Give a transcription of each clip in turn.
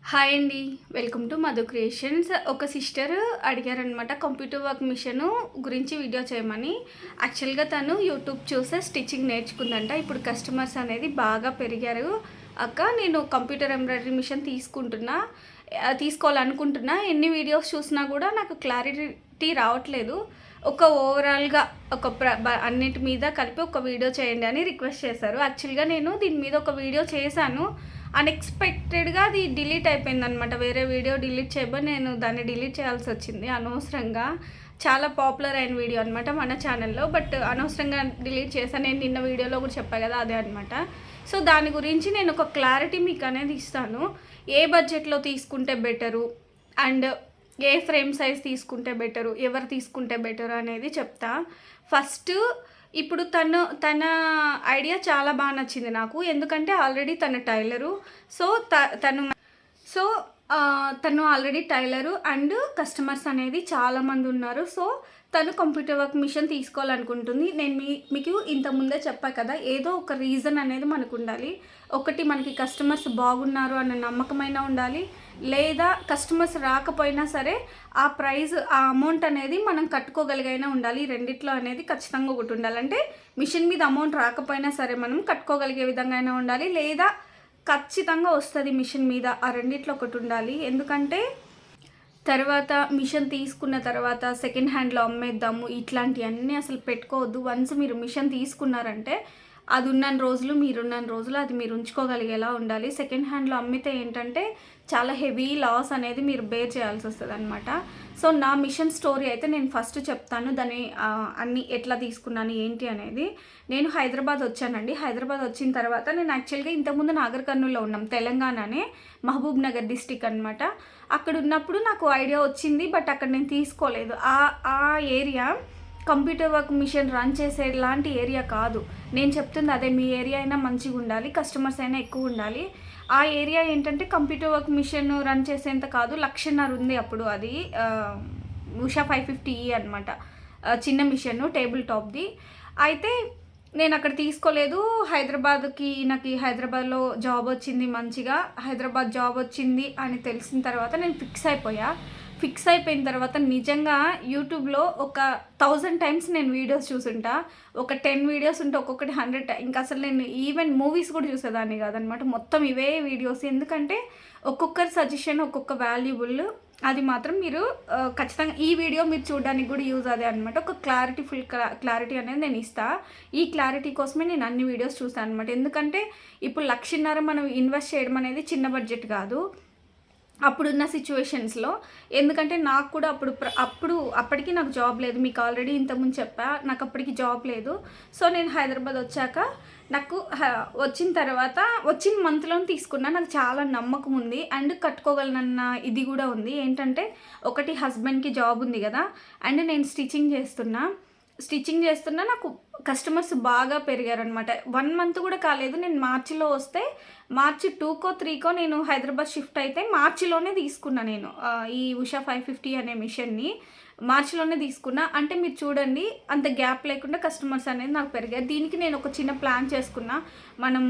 Hi అండి. Welcome to Madhu creations. ఒక sister అడిగారనమాట computer work machine గురించి వీడియో చేయమని. యాక్చువల్‌గా తను యూట్యూబ్ చూసే స్టిచ్చింగ్ నేర్చుకుందంట. ఇప్పుడు కస్టమర్స్ అనేది బాగా పెరిగారు. అక్క నేను కంప్యూటర్ ఎంబ్రాయిడరీ మిషన్ తీసుకోవాలనుకుంటున్నా. ఎన్ని వీడియోస్ చూసినా కూడా నాకు క్లారిటీ రావట్లేదు. ఒక ఓవరాల్‌గా ఒక అన్నిటి మీద కలిపి ఒక వీడియో చేయండి అని రిక్వెస్ట్ చేశారు. యాక్చువల్‌గా నేను దీని మీద ఒక వీడియో చేశాను. అన్‌ఎక్స్‌పెక్టెడ్‌గా అది డిలీట్ అయిపోయిందనమాట. వేరే వీడియో డిలీట్ చేయబోయి నేను దాన్ని డిలీట్ చేయాల్సొచ్చింది అనవసరంగా. చాలా పాపులర్ అయిన వీడియో అనమాట మన ఛానల్‌లో. బట్ అనవసరంగా డిలీట్ చేశాను. నేను నిన్న వీడియోలో కూడా చెప్పా కదా! అదే అనమాట. సో, దాని గురించి నేను ఒక క్లారిటీ మీకనేది ఇస్తాను. ఏ బడ్జెట్‌లో తీసుకుంటే better and A frame size తీసుకుంటే బెటరు, ఎవరు తీసుకుంటే బెటరు అనేది చెప్తా. ఫస్ట్ ఇప్పుడు తన ఐడియా చాలా బాగా నచ్చింది నాకు. ఎందుకంటే ఆల్రెడీ తను టైలరు. సో, తను సో తను ఆల్రెడీ టైలరు అండ్ కస్టమర్స్ అనేది చాలామంది ఉన్నారు. సో, తను కంప్యూటర్ వర్క్ మిషన్ తీసుకోవాలనుకుంటుంది. నేను మీకు ఇంతకుముందే చెప్పా కదా! ఏదో ఒక రీజన్ అనేది మనకు ఉండాలి. ఒకటి మనకి కస్టమర్స్ బాగున్నారు అన్న నమ్మకమైనా ఉండాలి. లేదా కస్టమర్స్ రాకపోయినా సరే ఆ ప్రైస్, ఆ అమౌంట్ అనేది మనం కట్టుకోగలిగైనా ఉండాలి. ఈ రెండిట్లో అనేది ఖచ్చితంగా ఒకటి ఉండాలి. అంటే మిషన్ మీద అమౌంట్ రాకపోయినా సరే మనం కట్టుకోగలిగే విధంగా అయినా ఉండాలి. లేదా ఖచ్చితంగా వస్తుంది మిషన్ మీద. ఆ రెండిట్లో ఒకటి ఉండాలి. ఎందుకంటే తర్వాత మిషన్ తీసుకున్న తర్వాత సెకండ్ హ్యాండ్లో అమ్మేద్దాము ఇట్లాంటివన్నీ అసలు పెట్టుకోవద్దు. వన్స్ మీరు మిషన్ తీసుకున్నారంటే అది ఉన్నన్ని రోజులు, మీరున్నన్ని రోజులు అది మీరు ఉంచుకోగలిగేలా ఉండాలి. సెకండ్ హ్యాండ్లో అమ్మితే ఏంటంటే చాలా హెవీ లాస్ అనేది మీరు బేర్ చేయాల్సి వస్తుంది అనమాట. సో, నా మిషన్ స్టోరీ అయితే నేను ఫస్ట్ చెప్తాను. దాన్ని అన్నీ ఎట్లా తీసుకున్నాను ఏంటి అనేది. నేను హైదరాబాద్ వచ్చానండి. హైదరాబాద్ వచ్చిన తర్వాత నేను యాక్చువల్గా ఇంతకుముందు నాగర్ కర్నూల్లో ఉన్నాం, తెలంగాణనే, మహబూబ్ నగర్ డిస్టిక్ అనమాట. అక్కడ ఉన్నప్పుడు నాకు ఐడియా వచ్చింది. బట్ అక్కడ నేను తీసుకోలేదు. ఆ area computer work machine run చేసే లాంటి ఏరియా కాదు. నేను చెప్తుంది అదే. మీ ఏరియా అయినా మంచిగా ఉండాలి, కస్టమర్స్ అయినా ఎక్కువ ఉండాలి. ఆ ఏరియా ఏంటంటే కంప్యూటర్ వర్క్ మిషన్ రన్ చేసేంత కాదు, 1,50,000 ఉంది అప్పుడు. అది ఉషా 550E అనమాట. చిన్న మిషన్, టేబుల్ టాప్ది. అయితే నేను అక్కడ తీసుకోలేదు. నాకు హైదరాబాద్లో జాబ్ వచ్చింది మంచిగా. హైదరాబాద్ జాబ్ వచ్చింది అని తెలిసిన తర్వాత నేను ఫిక్స్ అయిపోయిన తర్వాత నిజంగా యూట్యూబ్లో ఒక 1000 టైమ్స్ నేను వీడియోస్ చూసుంటా. ఒక 10 వీడియోస్ ఉంటే ఒక్కొక్కటి 100 ఇంకా అసలు నేను ఈవెన్ మూవీస్ కూడా చూసేదాన్ని కాదనమాట. మొత్తం ఇవే వీడియోస్. ఎందుకంటే ఒక్కొక్కరి సజెషన్ ఒక్కొక్క వాల్యుబుల్. అది మాత్రం మీరు ఖచ్చితంగా ఈ వీడియో మీరు చూడడానికి కూడా యూజ్ అదే అనమాట. ఒక ఫుల్ క్లారిటీ అనేది నేను ఇస్తాను. ఈ క్లారిటీ కోసమే నేను అన్ని వీడియోస్ చూస్తాను అనమాట. ఎందుకంటే ఇప్పుడు 1,50,000 మనం ఇన్వెస్ట్ చేయడం అనేది చిన్న బడ్జెట్ కాదు అప్పుడున్న సిచ్యువేషన్స్లో. ఎందుకంటే నాకు కూడా అప్పటికి నాకు జాబ్ లేదు. మీకు ఆల్రెడీ ఇంతకుముందు చెప్పా, నాకు అప్పటికి జాబ్ లేదు. సో, నేను హైదరాబాద్ వచ్చాక నాకు వచ్చిన తర్వాత వచ్చిన మంత్లో తీసుకున్నా. నాకు చాలా నమ్మకం ఉంది అండ్ కట్టుకోగలనన్న ఇది కూడా ఉంది. ఏంటంటే ఒకటి హస్బెండ్కి జాబ్ ఉంది కదా, అండ్ నేను స్టిచ్చింగ్ చేస్తున్నా. నాకు కస్టమర్స్ బాగా పెరిగారనమాట. 1 మంత్ కూడా కాలేదు. నేను మార్చిలో వస్తే మార్చి 2కో 3కో నేను హైదరాబాద్ షిఫ్ట్ అయితే మార్చిలోనే తీసుకున్నా నేను ఈ ఉషా 550 అనే మిషన్ని. మార్చిలోనే తీసుకున్నా. అంటే మీరు చూడండి, అంత గ్యాప్ లేకుండా కస్టమర్స్ అనేది నాకు పెరిగారు. దీనికి నేను ఒక చిన్న ప్లాన్ చేసుకున్నా. మనం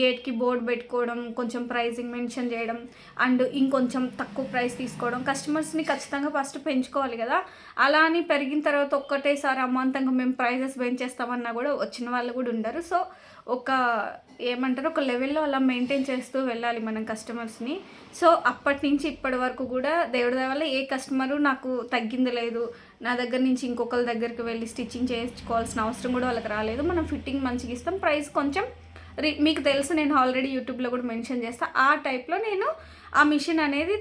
గేట్కి బోర్డు పెట్టుకోవడం, కొంచెం ప్రైజింగ్ మెన్షన్ చేయడం అండ్ ఇంకొంచెం తక్కువ ప్రైస్ తీసుకోవడం. కస్టమర్స్ని ఖచ్చితంగా ఫస్ట్ పెంచుకోవాలి కదా. అలా అని పెరిగిన తర్వాత ఒక్కటేసారి అమాంతంగా మేము ప్రైజెస్ పెంచేస్తామన్నా కూడా వచ్చిన వాళ్ళు కూడా ఉండరు. సో, ఒక లెవెల్లో అలా మెయింటైన్ చేస్తూ వెళ్ళాలి మనం కస్టమర్స్ని. సో, అప్పటి నుంచి ఇప్పటి వరకు కూడా దేవుడి దయ వల్ల ఏ కస్టమరు నాకు తగ్గింది లేదు. నా దగ్గర నుంచి ఇంకొకరి దగ్గరికి వెళ్ళి స్టిచ్చింగ్ చేసుకోవాల్సిన అవసరం కూడా వాళ్ళకి రాలేదు. మనం ఫిట్టింగ్ మంచిగా ఇస్తాం. ప్రైస్ కొంచెం మీకు తెలుసు, నేను ఆల్రెడీ యూట్యూబ్లో కూడా మెన్షన్ చేస్తాను. ఆ టైప్లో నేను ఆ మిషన్ అనేది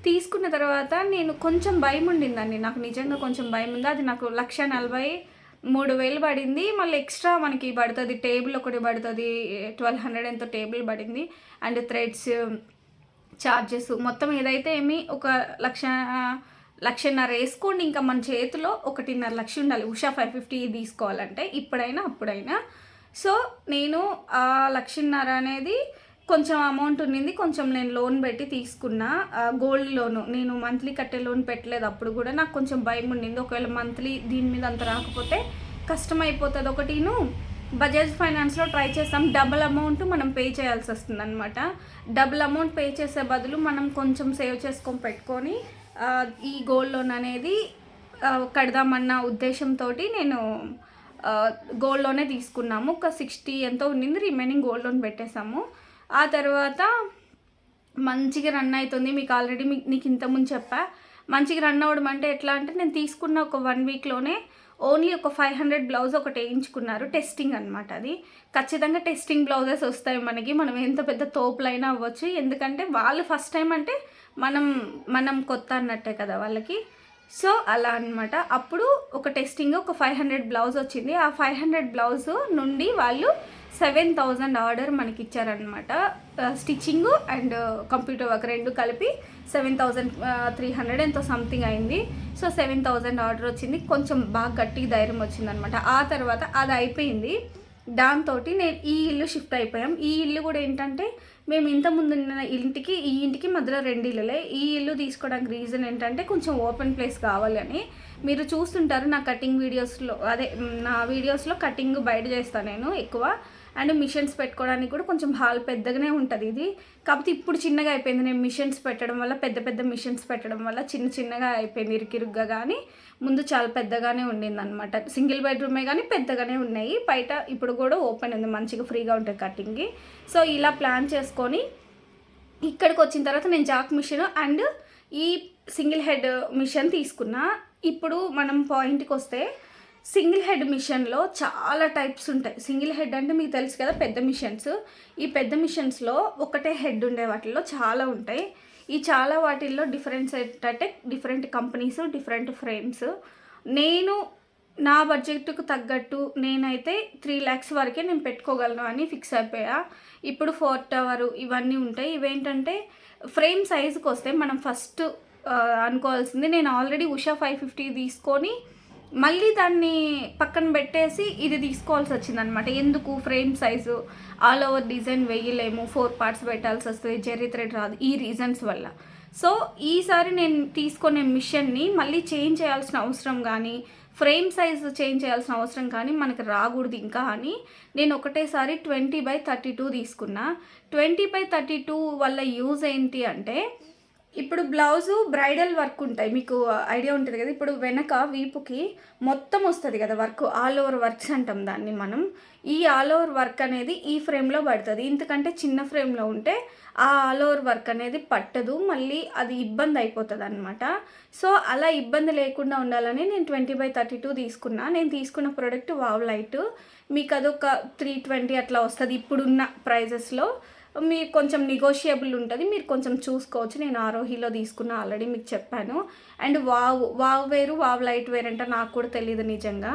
తీసుకున్న తర్వాత నేను కొంచెం భయం ఉండిందండి. నాకు నిజంగా కొంచెం భయం ఉంది. అది నాకు 1,43,000 పడింది. మళ్ళీ ఎక్స్ట్రా మనకి పడుతుంది, టేబుల్ ఒకటి పడుతుంది, 1,200 ఎంతో టేబుల్ పడింది. అండ్ థ్రెడ్స్ ఛార్జెస్ మొత్తం ఏదైతే ఒక 1,00,000 వేసుకోండి. ఇంకా మన చేతిలో 1,50,000 ఉండాలి ఉషా 550 తీసుకోవాలంటే, ఇప్పుడైనా అప్పుడైనా. సో, నేను ఆ 1,50,000 అనేది కొంచెం అమౌంట్ ఉన్నింది. కొంచెం నేను లోన్ పెట్టి తీసుకున్నా, గోల్డ్ లోను. నేను మంత్లీ కట్టే లోన్ పెట్టలేదు. అప్పుడు కూడా నాకు కొంచెం భయం ఉండింది. ఒకవేళ మంత్లీ దీని మీద అంత రాకపోతే కష్టం అయిపోతుంది ఒకటిను. బజాజ్ ఫైనాన్స్లో ట్రై చేస్తాం. డబుల్ అమౌంట్ మనం పే చేయాల్సి వస్తుంది అనమాట. డబుల్ అమౌంట్ పే చేసే బదులు మనం కొంచెం సేవ్ చేసుకొని పెట్టుకొని ఈ గోల్డ్ లోన్ అనేది కడదామన్న ఉద్దేశంతో నేను గోల్డ్ లోనే తీసుకున్నాము. ఒక 60 ఎంతో ఉండింది, రిమైనింగ్ గోల్డ్ లోన్ పెట్టేసాము. ఆ తర్వాత మంచిగా రన్ అవుతుంది. మీకు ఆల్రెడీ నీకు ఇంతకుముందు చెప్పా, మంచిగా రన్ అవ్వడం అంటే ఎట్లా అంటే, నేను తీసుకున్న ఒక 1 వీక్లోనే ఓన్లీ ఒక 500 బ్లౌజ్ ఒకటి వేయించుకున్నారు. టెస్టింగ్ అనమాట. అది ఖచ్చితంగా టెస్టింగ్ బ్లౌజెస్ వస్తాయి మనకి, మనం ఎంత పెద్ద తోపులైనా అవ్వచ్చు. ఎందుకంటే వాళ్ళు ఫస్ట్ టైం అంటే మనం కొత్త అన్నట్టే కదా వాళ్ళకి. సో అలా అనమాట. అప్పుడు ఒక టెస్టింగ్ ఒక 500 బ్లౌజ్ వచ్చింది. ఆ 500 బ్లౌజ్ నుండి వాళ్ళు 7,000 ఆర్డర్ మనకి ఇచ్చారనమాట. స్టిచ్చింగ్ అండ్ కంప్యూటర్ వర్క్ రెండు కలిపి 7,300 ఎంతో సంథింగ్ అయింది. సో 7,000 ఆర్డర్ వచ్చింది. కొంచెం బాగా గట్టి ధైర్యం వచ్చిందనమాట. ఆ తర్వాత అది అయిపోయింది. దాంతో నేను ఈ ఇల్లు షిఫ్ట్ అయిపోయాం. ఈ ఇల్లు కూడా ఏంటంటే, మేము ఇంతకుముందు ఉన్న ఇంటికి ఈ ఇంటికి మధ్యలో 2 ఇల్లులే. ఈ ఇల్లు తీసుకోవడానికి రీజన్ ఏంటంటే, కొంచెం ఓపెన్ ప్లేస్ కావాలని. మీరు చూస్తుంటారు నా కటింగ్ వీడియోస్లో, నా వీడియోస్లో కటింగ్ బయట చేస్తాను నేను ఎక్కువ. అండ్ మిషన్స్ పెట్టుకోవడానికి కూడా కొంచెం హాల్ పెద్దగానే ఉంటుంది ఇది. కాకపోతే ఇప్పుడు చిన్నగా అయిపోయింది. నేను మిషన్స్ పెట్టడం వల్ల, పెద్ద మిషన్స్ పెట్టడం వల్ల చిన్నగా అయిపోయింది, ఇరుకిరుగ్గా. కానీ ముందు చాలా పెద్దగానే ఉండింది అనమాట. సింగిల్ బెడ్రూమే కానీ పెద్దగానే ఉన్నాయి. బయట ఇప్పుడు కూడా ఓపెన్ ఉంది, మంచిగా ఫ్రీగా ఉంటుంది కటింగ్కి. సో ఇలా ప్లాన్ చేసుకొని ఇక్కడికి వచ్చిన తర్వాత నేను జాక్ మిషన్ అండ్ ఈ సింగిల్ హెడ్ మిషన్ తీసుకున్నా. ఇప్పుడు మనం పాయింట్కి వస్తే, సింగిల్ హెడ్ మిషన్లో చాలా టైప్స్ ఉంటాయి. సింగిల్ హెడ్ అంటే మీకు తెలుసు కదా, పెద్ద మిషన్స్. ఈ పెద్ద మిషన్స్లో ఒకటే హెడ్ ఉండే వాటిల్లో చాలా ఉంటాయి. ఈ చాలా వాటిల్లో డిఫరెన్స్ ఏంటంటే, డిఫరెంట్ కంపెనీస్, డిఫరెంట్ ఫ్రేమ్స్. నేను నా బడ్జెట్కు తగ్గట్టు నేనైతే 3 lakhs వరకే నేను పెట్టుకోగలను అని ఫిక్స్ అయిపోయా. ఇప్పుడు 4 tower ఇవన్నీ ఉంటాయి. ఇవేంటంటే ఫ్రేమ్ సైజుకి వస్తే మనం ఫస్ట్ అనుకోవాల్సింది, నేను ఆల్రెడీ ఉషా 550 తీసుకొని మళ్ళీ దాన్ని పక్కన పెట్టేసి ఇది తీసుకోవాల్సి వచ్చిందనమాట. ఎందుకు, frame size all over design వేయలేము, 4 parts పెట్టాల్సి వస్తుంది, జెర్రీ థ్రెడ్ రాదు, ఈ రీజన్స్ వల్ల. సో ఈసారి నేను తీసుకునే మిషన్ని మళ్ళీ చేంజ్ చేయాల్సిన అవసరం కానీ, ఫ్రేమ్ సైజ్ చేంజ్ చేయాల్సిన అవసరం కానీ మనకు రాకూడదు ఇంకా అని నేను ఒకటేసారి 20/32 తీసుకున్నా. 20/32 వల్ల యూజ్ ఏంటి అంటే, ఇప్పుడు బ్లౌజు బ్రైడల్ వర్క్ ఉంటాయి, మీకు ఐడియా ఉంటుంది కదా. ఇప్పుడు వెనక వీపుకి మొత్తం వస్తుంది కదా వర్క్, ఆల్ ఓవర్ వర్క్స్ అంటాం దాన్ని మనం. ఈ ఆల్ ఓవర్ వర్క్ అనేది ఈ ఫ్రేమ్లో పడుతుంది. ఇంతకంటే చిన్న ఫ్రేమ్లో ఉంటే ఆ ఆల్ ఓవర్ వర్క్ అనేది పట్టదు, మళ్ళీ అది ఇబ్బంది అయిపోతుంది అనమాట. సో అలా ఇబ్బంది లేకుండా ఉండాలని నేను 20/32 తీసుకున్నా. నేను తీసుకున్న ప్రోడక్ట్ వావ్ లైట్. మీకు అదొక 320 అట్లా వస్తుంది ఇప్పుడున్న ప్రైజెస్లో. మీరు కొంచెం నెగోషియబుల్ ఉంటుంది, మీరు కొంచెం చూసుకోవచ్చు. నేను ఆరోహిలో తీసుకున్నా, ఆల్రెడీ మీకు చెప్పాను. అండ్ వావ్ వేరు, వావ్ లైట్ వేరు అంటే నాకు కూడా తెలియదు నిజంగా.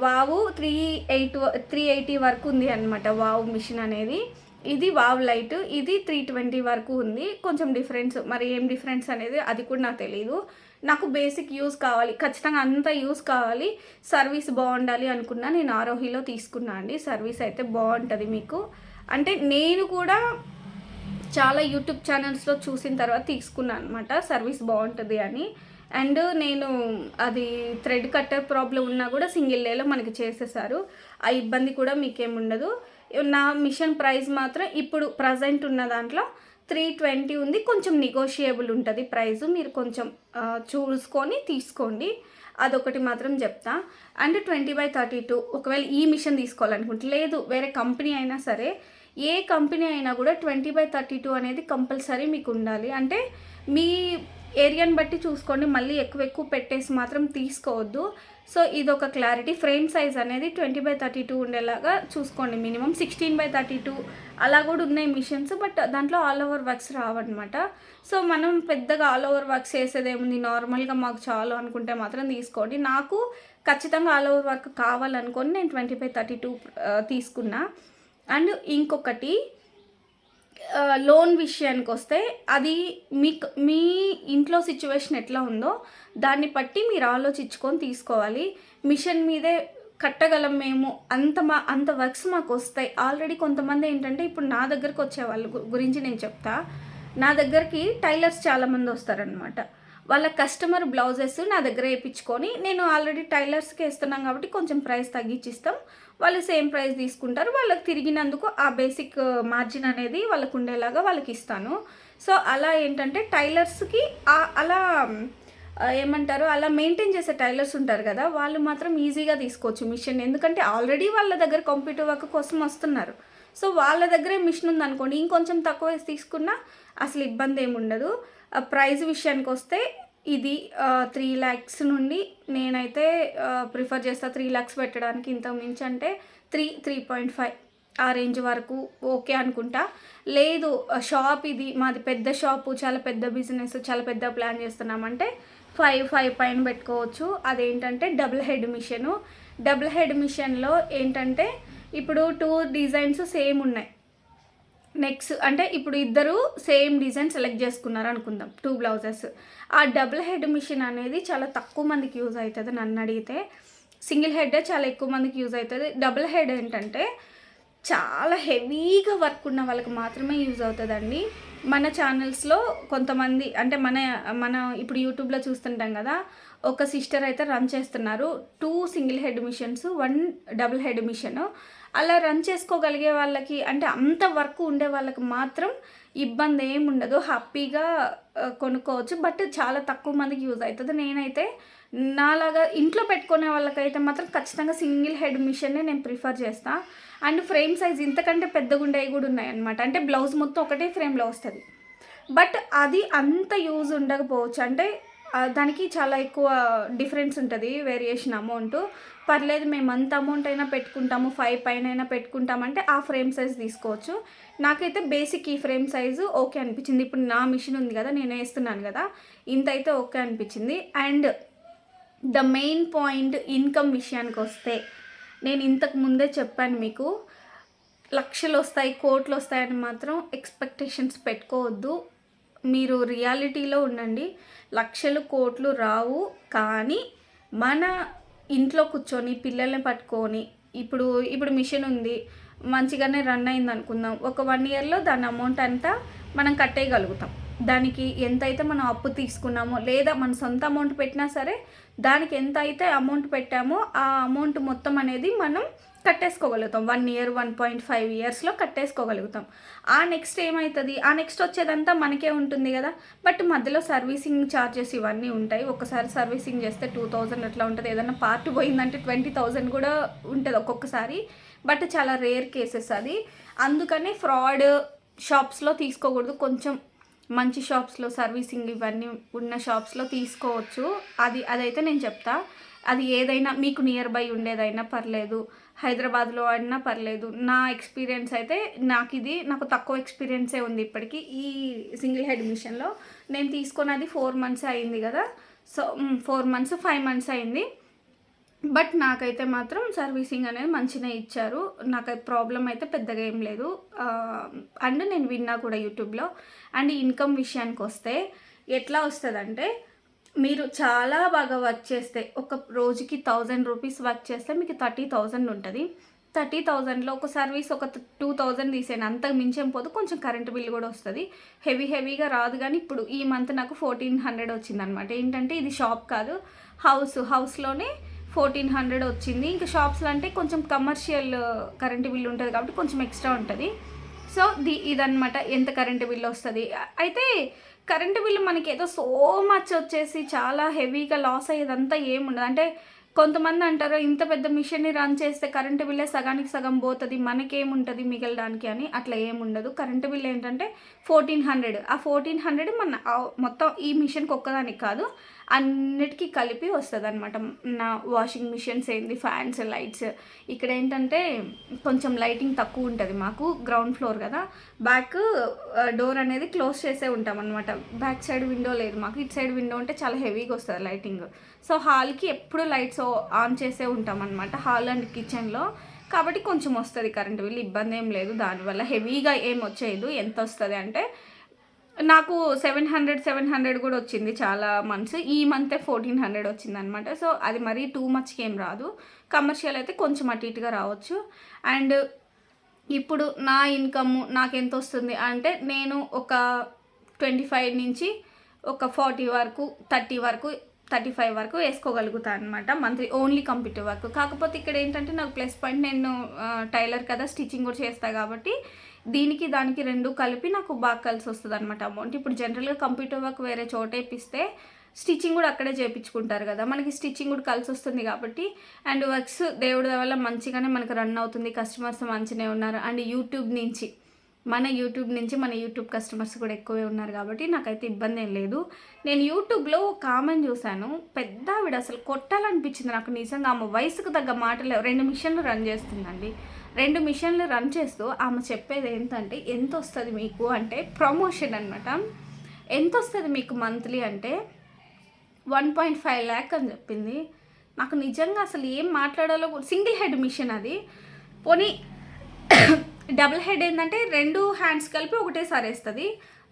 వావ్ 380 వరకు ఉంది అనమాట వావ్ మిషన్ అనేది. ఇది వావ్ లైట్, ఇది 320 వరకు ఉంది. కొంచెం డిఫరెన్స్, మరి ఏం డిఫరెన్స్ అనేది అది కూడా నాకు తెలియదు. నాకు బేసిక్ యూస్ కావాలి, ఖచ్చితంగా అంత యూస్ కావాలి, సర్వీస్ బాగుండాలి అనుకున్నా నేను ఆరోహిలో తీసుకున్నా అండి. సర్వీస్ అయితే బాగుంటుంది మీకు. అంటే నేను కూడా చాలా యూట్యూబ్ ఛానల్స్లో చూసిన తర్వాత తీసుకున్నాను అనమాట, సర్వీస్ బాగుంటుంది అని. అండ్ నేను అది థ్రెడ్ కట్టర్ ప్రాబ్లం ఉన్నా కూడా సింగిల్ డేలో మనకి చేసేసారు. ఆ ఇబ్బంది కూడా మీకేముండదు. నా మిషన్ ప్రైస్ మాత్రం ఇప్పుడు ప్రజెంట్ ఉన్న దాంట్లో 320 ఉంది. కొంచెం నెగోషియబుల్ ఉంటుంది ప్రైస్, మీరు కొంచెం చూసుకొని తీసుకోండి, అదొకటి మాత్రం చెప్తా. అండ్ 20/32 ఒకవేళ ఈ మిషన్ తీసుకోవాలనుకుంటే, లేదు వేరే కంపెనీ అయినా సరే, ఏ కంపెనీ అయినా కూడా 20/32 అనేది కంపల్సరీ మీకు ఉండాలి. అంటే మీ ఏరియాని బట్టి చూసుకోండి, మళ్ళీ ఎక్కువ పెట్టేసి మాత్రం తీసుకోవద్దు. సో ఇదొక క్లారిటీ. ఫ్రేమ్ సైజ్ అనేది 20/32 ఉండేలాగా చూసుకోండి. మినిమం 16/32 అలా కూడా ఉన్నాయి మిషన్స్, బట్ దాంట్లో ఆల్ ఓవర్ వర్క్స్ రావన్నమాట. సో మనం పెద్దగా ఆల్ ఓవర్ వర్క్స్ వేసేదేముంది, నార్మల్గా మాకు చాలు అనుకుంటే మాత్రం తీసుకోండి. నాకు ఖచ్చితంగా ఆల్ ఓవర్ వర్క్ కావాలనుకొని నేను 20/32 తీసుకున్నా. అండ్ ఇంకొకటి, లోన్ విషయానికి వస్తే, అది మీ ఇంట్లో సిచ్యువేషన్ ఎట్లా ఉందో దాన్ని బట్టి మీరు ఆలోచించుకొని తీసుకోవాలి. మిషన్ మీదే కట్టగలం మేము, అంత వర్క్స్ మాకు వస్తాయి. ఆల్రెడీ కొంతమంది ఏంటంటే, ఇప్పుడు నా దగ్గరకు వచ్చే వాళ్ళ గురించి నేను చెప్తా. నా దగ్గరికి టైలర్స్ చాలామంది వస్తారనమాట. వాళ్ళ కస్టమర్ బ్లౌజెస్ నా దగ్గర వేయించుకొని, నేను ఆల్రెడీ టైలర్స్కి వేస్తున్నాం కాబట్టి కొంచెం ప్రైస్ తగ్గించిస్తాం, వాళ్ళు సేమ్ ప్రైస్ తీసుకుంటారు. వాళ్ళకి తిరిగినందుకు ఆ బేసిక్ మార్జిన్ అనేది వాళ్ళకు ఉండేలాగా వాళ్ళకి ఇస్తాను. సో అలా ఏంటంటే టైలర్స్కి అలా ఏమంటారు, అలా మెయింటైన్ చేసే టైలర్స్ ఉంటారు కదా, వాళ్ళు మాత్రం ఈజీగా తీసుకోవచ్చు మిషన్. ఎందుకంటే ఆల్రెడీ వాళ్ళ దగ్గర కంప్యూటర్ వర్క్ కోసం వస్తున్నారు. సో వాళ్ళ దగ్గరే మిషన్ ఉందనుకోండి, ఇంకొంచెం తక్కువ వేసి తీసుకున్నా అసలు ఇబ్బంది ఏమి ఉండదు. ప్రైస్ విషయానికి వస్తే ఇది 3 lakhs నుండి నేనైతే ప్రిఫర్ చేస్తా 3 lakhs పెట్టడానికి. ఇంతకు మించి అంటే 3.5 ఆ రేంజ్ వరకు ఓకే అనుకుంటా. లేదు షాప్ ఇది మాది పెద్ద షాపు, చాలా పెద్ద బిజినెస్, చాలా పెద్ద ప్లాన్ చేస్తున్నామంటే 5 పైన పెట్టుకోవచ్చు. అదేంటంటే double head machine. Double head మిషన్లో ఏంటంటే ఇప్పుడు 2 డిజైన్స్ సేమ్ ఉన్నాయి. నెక్స్ట్ అంటే ఇప్పుడు ఇద్దరు సేమ్ డిజైన్ సెలెక్ట్ చేసుకున్నారు అనుకుందాం, 2 బ్లౌజెస్. ఆ డబుల్ హెడ్ మిషన్ అనేది చాలా తక్కువ మందికి యూజ్ అవుతుంది నన్ను అడిగితే. సింగిల్ హెడ్ చాలా ఎక్కువ మందికి యూజ్ అవుతుంది. డబుల్ హెడ్ ఏంటంటే చాలా హెవీగా వర్క్ ఉన్న వాళ్ళకి మాత్రమే యూజ్ అవుతుందండి. మన ఛానల్స్లో కొంతమంది అంటే మన ఇప్పుడు యూట్యూబ్లో చూస్తుంటాం కదా, ఒక సిస్టర్ అయితే రన్ చేస్తున్నారు 2 single head machines, 1 double head machine. అలా రన్ చేసుకోగలిగే వాళ్ళకి అంటే అంత వర్క్ ఉండే వాళ్ళకి మాత్రం ఇబ్బంది ఏమి ఉండదు, హ్యాపీగా కొనుక్కోవచ్చు. బట్ చాలా తక్కువ మందికి యూజ్ అవుతుంది. నేనైతే నాలాగా ఇంట్లో పెట్టుకునే వాళ్ళకైతే మాత్రం ఖచ్చితంగా సింగిల్ హెడ్ మిషన్నే నేను ప్రిఫర్ చేస్తాను. అండ్ ఫ్రేమ్ సైజ్ ఇంతకంటే పెద్దగా ఉండేవి కూడా ఉన్నాయన్నమాట. అంటే బ్లౌజ్ మొత్తం ఒకటే ఫ్రేమ్లో వస్తుంది. బట్ అది అంత యూజ్ ఉండకపోవచ్చు. అంటే దానికి చాలా ఎక్కువ డిఫరెన్స్ ఉంటుంది, వేరియేషన్ అమౌంట్. పర్లేదు మేము అంత అమౌంట్ అయినా పెట్టుకుంటాము, 5 పైన అయినా పెట్టుకుంటామంటే ఆ ఫ్రేమ్ సైజ్ తీసుకోవచ్చు. నాకైతే బేసిక్ ఈ ఫ్రేమ్ సైజు ఓకే అనిపించింది. ఇప్పుడు నా మిషన్ ఉంది కదా, నేను వేస్తున్నాను కదా, ఇంత అయితే ఓకే అనిపించింది. And the main point income విషయానికి వస్తే, నేను ఇంతకు ముందే చెప్పాను మీకు, లక్షలు వస్తాయి, కోట్లు వస్తాయని మాత్రం ఎక్స్పెక్టేషన్స్ పెట్టుకోవద్దు. మీరు రియాలిటీలో ఉండండి. లక్షలు కోట్లు రావు, కానీ మన ఇంట్లో కూర్చొని పిల్లల్ని పట్టుకొని ఇప్పుడు మిషన్ ఉంది, మంచిగానే రన్ అయింది అనుకుందాం. ఒక 1 yearలో దాని అమౌంట్ అంతా మనం కట్టేయగలుగుతాం. దానికి ఎంతైతే మనం అప్పు తీసుకున్నామో లేదా మన సొంత అమౌంట్ పెట్టినా సరే, దానికి ఎంత అయితే అమౌంట్ పెట్టామో ఆ అమౌంట్ మొత్తం అనేది మనం కట్టేసుకోగలుగుతాం. 1 year 1.5 yearsలో కట్టేసుకోగలుగుతాం. ఆ నెక్స్ట్ ఏమవుతుంది, ఆ నెక్స్ట్ వచ్చేదంతా మనకే ఉంటుంది కదా. బట్ మధ్యలో సర్వీసింగ్ ఛార్జెస్ ఇవన్నీ ఉంటాయి. ఒకసారి సర్వీసింగ్ చేస్తే 2000 అట్లా ఉంటుంది. ఏదైనా పార్ట్ పోయిందంటే 20,000 కూడా ఉంటుంది ఒక్కొక్కసారి. బట్ చాలా రేర్ కేసెస్ అది. అందుకనే ఫ్రాడ్ షాప్స్లో తీసుకోకూడదు. కొంచెం మంచి షాప్స్లో సర్వీసింగ్ ఇవన్నీ ఉన్న షాప్స్లో తీసుకోవచ్చు. అదైతే నేను చెప్తా. అది ఏదైనా మీకు నియర్ బై ఉండేదైనా పర్లేదు, హైదరాబాద్లో అయినా పర్లేదు. నా ఎక్స్పీరియన్స్ అయితే నాకు తక్కువ ఎక్స్పీరియన్సే ఉంది ఇప్పటికీ ఈ సింగిల్ హెడ్ మిషన్లో. నేను తీసుకున్నది 4 months అయింది కదా. సో 4 months 5 months అయింది. బట్ నాకైతే మాత్రం సర్వీసింగ్ అనేది మంచిగా ఇచ్చారు. నాకు ప్రాబ్లం అయితే పెద్దగా ఏం లేదు. అండ్ నేను విన్నా కూడా యూట్యూబ్లో. అండ్ ఇన్కమ్ విషయానికి వస్తే ఎట్లా వస్తుందంటే, మీరు చాలా బాగా వర్క్ చేస్తే ఒక రోజుకి 1000 రూపీస్ వర్క్ చేస్తే మీకు 30,000 ఉంటుంది. 30,000లో ఒక సర్వీస్ ఒక 2,000 తీసేయండి, అంతకు మించేం పోదు. కొంచెం కరెంట్ బిల్ కూడా వస్తుంది. హెవీగా రాదు. కానీ ఇప్పుడు ఈ మంత్ నాకు 1400 వచ్చిందనమాట. ఏంటంటే ఇది షాప్ కాదు, హౌస్లోనే 1400 వచ్చింది. ఇంకా షాప్స్లో అంటే కొంచెం కమర్షియల్ కరెంట్ బిల్ ఉంటుంది కాబట్టి కొంచెం ఎక్స్ట్రా ఉంటుంది. సో ఇదన్నమాట ఎంత కరెంటు బిల్ వస్తుంది. అయితే కరెంటు బిల్లు మనకి ఏదో సో మచ్ వచ్చేసి చాలా హెవీగా లాస్ అయ్యేదంతా ఏముండదు. అంటే కొంతమంది అంటారు ఇంత పెద్ద మిషన్ని రన్ చేస్తే కరెంటు బిల్లే సగానికి సగం పోతుంది, మనకేముంటుంది మిగలడానికి అని. అట్లా ఏముండదు. కరెంటు బిల్ ఏంటంటే 1400. ఆ 1400 మన మొత్తం ఈ మిషన్కి ఒక్కదానికి కాదు, అన్నిటికీ కలిపి వస్తుంది అనమాట. నా వాషింగ్ మిషన్స్ ఏంది, ఫ్యాన్స్, లైట్స్. ఇక్కడ ఏంటంటే కొంచెం లైటింగ్ తక్కువ ఉంటుంది మాకు, గ్రౌండ్ ఫ్లోర్ కదా. బ్యాక్ డోర్ అనేది క్లోజ్ చేసే ఉంటాం అనమాట. బ్యాక్ సైడ్ విండో లేదు మాకు, ఇటు సైడ్ విండో ఉంటే చాలా హెవీగా వస్తుంది లైటింగ్. సో హాల్కి ఎప్పుడు లైట్స్ ఆన్ చేసే ఉంటాం అనమాట, హాల్ అండ్ కిచెన్లో. కాబట్టి కొంచెం వస్తుంది కరెంట్ బిల్, ఇబ్బంది ఏం లేదు. దానివల్ల హెవీగా ఏం వచ్చేది. ఎంత వస్తుంది అంటే నాకు 700 కూడా వచ్చింది చాలా మంత్స్. ఈ మంతే 1400 వచ్చింది అనమాట. సో అది మరీ టూ మచ్కి ఏం రాదు. కమర్షియల్ అయితే కొంచెం అటు ఇటుగా రావచ్చు. అండ్ ఇప్పుడు నా ఇన్కమ్ నాకు ఎంత వస్తుంది అంటే, నేను ఒక 25 నుంచి ఒక 40 వరకు 30 వరకు 35 వరకు వేసుకోగలుగుతాను అనమాట మంత్లీ, ఓన్లీ కంప్యూటర్ వర్క్. కాకపోతే ఇక్కడ ఏంటంటే నాకు ప్లస్ పాయింట్, నేను టైలర్ కదా, స్టిచ్చింగ్ కూడా చేస్తాను కాబట్టి దీనికి దానికి రెండు కలిపి నాకు బాగా కలిసి వస్తుంది అనమాట అమౌంట్. ఇప్పుడు జనరల్గా కంప్యూటర్ వర్క్ వేరే చోట వేపిస్తే స్టిచ్చింగ్ కూడా అక్కడే చేయించుకుంటారు కదా, మనకి స్టిచ్చింగ్ కూడా కలిసి వస్తుంది కాబట్టి. అండ్ వర్క్స్ దేవుడి వల్ల మంచిగానే మనకు రన్ అవుతుంది, కస్టమర్స్ మంచిగానే ఉన్నారు. అండ్ మన యూట్యూబ్ కస్టమర్స్ కూడా ఎక్కువే ఉన్నారు కాబట్టి నాకైతే ఇబ్బంది ఏం లేదు. నేను యూట్యూబ్లో ఒక ఆమెను చూశాను, పెద్ద ఆవిడ, అసలు కొట్టాలనిపించింది నాకు నిజంగా. ఆమె వయసుకు తగ్గ మాటలు 2 మిషన్లు రన్ చేస్తుందండి. 2 మిషన్లు రన్ చేస్తూ ఆమె చెప్పేది ఏంటంటే, ఎంత వస్తుంది మీకు అంటే, ప్రమోషన్ అనమాట, ఎంత వస్తుంది మీకు మంత్లీ అంటే 1.5 lakh అని చెప్పింది. నాకు నిజంగా అసలు ఏం మాట్లాడాలో, సింగిల్ హెడ్ మిషన్ అది, పోనీ డబుల్ హెడ్ ఏంటంటే 2 హ్యాండ్స్ కలిపి ఒకటేసారి వేస్తుంది,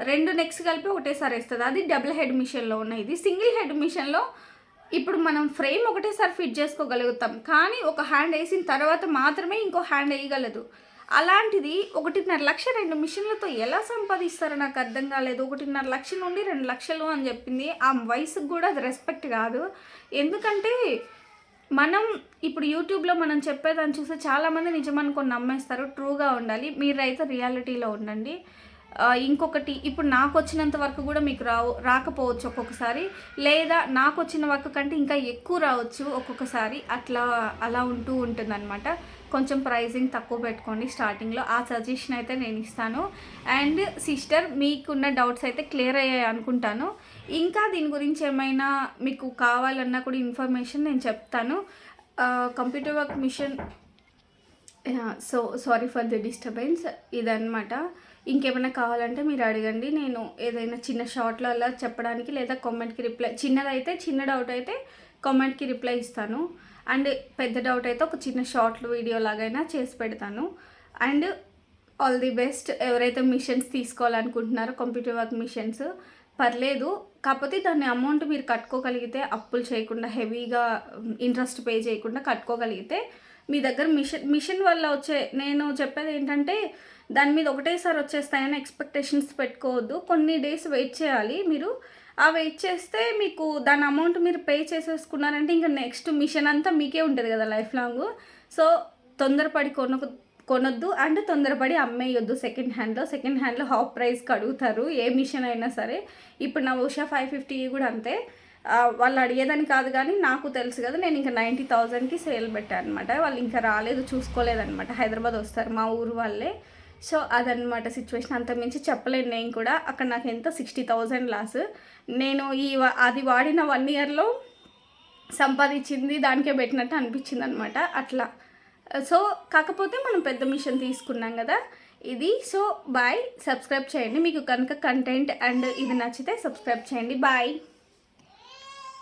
2 నెక్స్ కలిపి ఒకటేసారి వేస్తుంది, అది డబుల్ హెడ్ మిషన్లో ఉన్నాయి. ఇది సింగిల్ హెడ్ మిషన్లో ఇప్పుడు మనం ఫ్రేమ్ ఒకటేసారి ఫిట్ చేసుకోగలుగుతాం, కానీ ఒక హ్యాండ్ వేసిన తర్వాత మాత్రమే ఇంకో హ్యాండ్ వేయగలదు. అలాంటిది 1.5 లక్ష 2 మిషన్లతో ఎలా సంపాదిస్తారో నాకు అర్థం కాలేదు. 1.5 లక్షల నుండి 2 లక్షలు అని చెప్పింది. ఆ వయసుకు కూడా అది రెస్పెక్ట్ కాదు. ఎందుకంటే మనం ఇప్పుడు యూట్యూబ్లో మనం చెప్పేదాన్ని చూస్తే చాలామంది నిజమనుకొని నమ్మేస్తారు. ట్రూగా ఉండాలి, మీరైతే రియాలిటీలో ఉండండి. ఇంకొకటి, ఇప్పుడు నాకు వచ్చినంత వరకు కూడా మీకు రాకపోవచ్చు ఒక్కొక్కసారి, లేదా నాకు వచ్చిన వర్క్ కంటే ఇంకా ఎక్కువ రావచ్చు ఒక్కొక్కసారి, అలా ఉంటుందన్నమాట. కొంచెం ప్రైజింగ్ తక్కువ పెట్టుకోండి స్టార్టింగ్లో, ఆ సజెషన్ అయితే నేను ఇస్తాను. అండ్ సిస్టర్, మీకున్న డౌట్స్ అయితే క్లియర్ అయ్యాయి అనుకుంటాను. ఇంకా దీని గురించి ఏమైనా మీకు కావాలన్నా కూడా ఇన్ఫర్మేషన్ నేను చెప్తాను. Computer work machine, so sorry for the disturbance, ఇదన్నమాట. ఇంకేమైనా కావాలంటే మీరు అడగండి, నేను ఏదైనా చిన్న షార్ట్లో అలా చెప్పడానికి, లేదా కామెంట్కి రిప్లై, చిన్న డౌట్ అయితే కామెంట్కి రిప్లై ఇస్తాను. అండ్ పెద్ద డౌట్ అయితే ఒక చిన్న షార్ట్ వీడియో లాగైనా చేసి పెడతాను. And all the best. ఎవరైతే మిషన్స్ తీసుకోవాలనుకుంటున్నారో కంప్యూటర్ వర్క్ మిషన్స్, పర్లేదు, కాకపోతే దాని అమౌంట్ మీరు కట్టుకోగలిగితే, అప్పులు చేయకుండా, హెవీగా ఇంట్రెస్ట్ పే చేయకుండా కట్టుకోగలిగితే మీ దగ్గర మిషన్ వల్ల నేను చెప్పేది ఏంటంటే, దాని మీద ఒకటేసారి వచ్చేస్తాయని ఎక్స్పెక్టేషన్స్ పెట్టుకోవద్దు. కొన్ని డేస్ వెయిట్ చేయాలి మీరు. ఆ వెయిట్ చేస్తే మీకు దాని అమౌంట్ మీరు పే చేసేసుకున్నారంటే ఇంకా నెక్స్ట్ మిషన్ అంతా మీకే ఉంటుంది కదా లైఫ్ లాంగ్. సో తొందరపడి కొనొద్దు, అండ్ తొందరపడి అమ్మేయొద్దు. సెకండ్ హ్యాండ్లో హాఫ్ ప్రైస్కి అడుగుతారు ఏ మిషన్ అయినా సరే. ఇప్పుడు నా ఉషా 550 కూడా అంతే, వాళ్ళు అడిగేదని కాదు, కానీ నాకు తెలుసు కదా, నేను ఇంకా 90,000కి సేల్ పెట్టాను అనమాట. వాళ్ళు ఇంకా రాలేదు, చూసుకోలేదనమాట. హైదరాబాద్ వస్తారు మా ఊరు వాళ్ళే. సో అదనమాట సిచ్యువేషన్. అంతకుమించి చెప్పలేను. నేను కూడా అక్కడ నాకు ఎంత 60,000 లాస్. నేను అది వాడిన 1 ఇయర్లో సంపాదించింది దానికే పెట్టినట్టు అనిపించింది అనమాట అట్లా. సో కాకపోతే మనం పెద్ద మిషన్ తీసుకున్నాం కదా ఇది. సో బాయ్, సబ్స్క్రైబ్ చేయండి మీకు కనుక కంటెంట్ అండ్ ఇది నచ్చితే సబ్స్క్రైబ్ చేయండి. బాయ్.